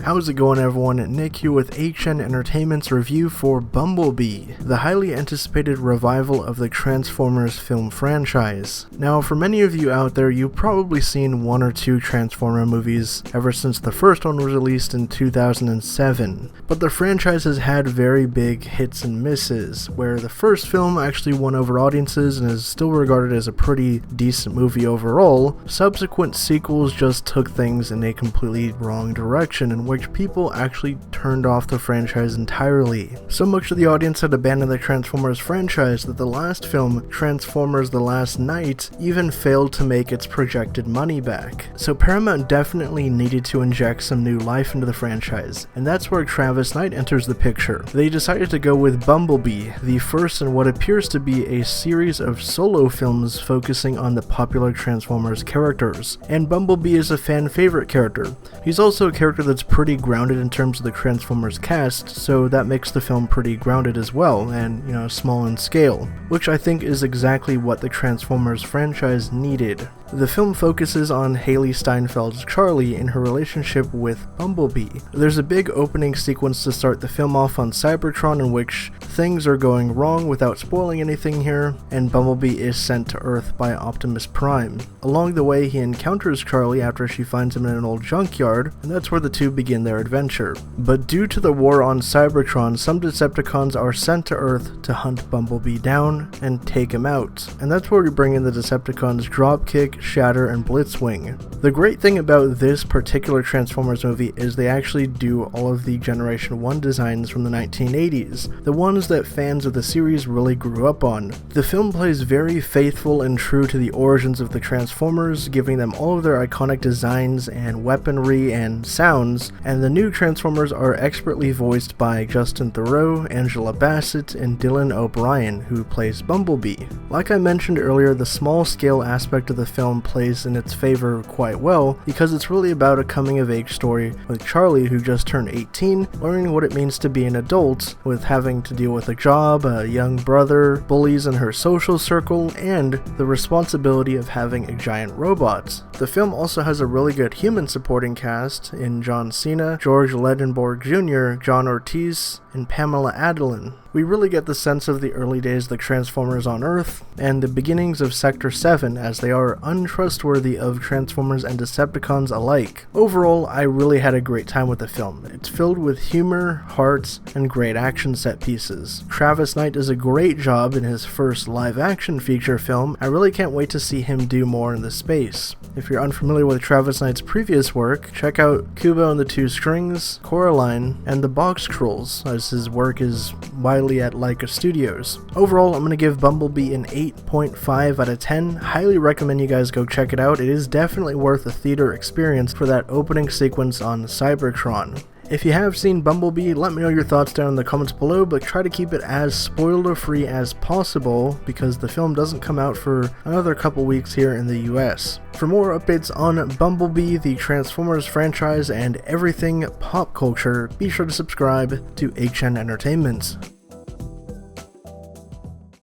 How's it going, everyone? Nick here with HN Entertainment's review for Bumblebee, the highly anticipated revival of the Transformers film franchise. Now, for many of you out there, you've probably seen one or two Transformer movies ever since the first one was released in 2007, but the franchise has had very big hits and misses, where the first film actually won over audiences and is still regarded as a pretty decent movie overall. Subsequent sequels just took things in a completely wrong direction, in which people actually turned off the franchise entirely. So much that the audience had abandoned the Transformers franchise that the last film, Transformers The Last Knight, even failed to make its projected money back. So Paramount definitely needed to inject some new life into the franchise, and that's where Travis Knight enters the picture. They decided to go with Bumblebee, the first in what appears to be a series of solo films focusing on the popular Transformers characters. And Bumblebee is a fan favorite character. He's also a character that's pretty grounded in terms of the Transformers cast, so that makes the film pretty grounded as well, and, small in scale, which I think is exactly what the Transformers franchise needed. The film focuses on Hailee Steinfeld's Charlie and her relationship with Bumblebee. There's a big opening sequence to start the film off on Cybertron in which things are going wrong without spoiling anything here, and Bumblebee is sent to Earth by Optimus Prime. Along the way, he encounters Charlie after she finds him in an old junkyard, and that's where the two begin their adventure. But due to the war on Cybertron, some Decepticons are sent to Earth to hunt Bumblebee down and take him out, and that's where we bring in the Decepticons Dropkick, Shatter, and Blitzwing. The great thing about this particular Transformers movie is they actually do all of the Generation 1 designs from the 1980s, the ones that fans of the series really grew up on. The film plays very faithful and true to the origins of the Transformers, giving them all of their iconic designs and weaponry and sounds, and the new Transformers are expertly voiced by Justin Theroux, Angela Bassett, and Dylan O'Brien, who plays Bumblebee. Like I mentioned earlier, the small-scale aspect of the film plays in its favor quite well, because it's really about a coming-of-age story with Charlie, who just turned 18, learning what it means to be an adult, with having to deal with a job, a young brother, bullies in her social circle, and the responsibility of having a giant robot. The film also has a really good human supporting cast in John Cena, Jorge Lendeborg Jr., John Ortiz, and Pamela Adlon. We really get the sense of the early days of the Transformers on Earth, and the beginnings of Sector 7, as they are untrustworthy of Transformers and Decepticons alike. Overall, I really had a great time with the film. It's filled with humor, heart, and great action set pieces. Travis Knight does a great job in his first live-action feature film. I really can't wait to see him do more in the space. If you're unfamiliar with Travis Knight's previous work, check out Kubo and the Two Strings, Coraline, and The Box Trolls, as his work is widely at Leica Studios. Overall, I'm going to give Bumblebee an 8.5 out of 10. Highly recommend you guys go check it out. It is definitely worth a theater experience for that opening sequence on Cybertron. If you have seen Bumblebee, let me know your thoughts down in the comments below, but try to keep it as spoiler-free as possible because the film doesn't come out for another couple weeks here in the US. For more updates on Bumblebee, the Transformers franchise, and everything pop culture, be sure to subscribe to HN Entertainment.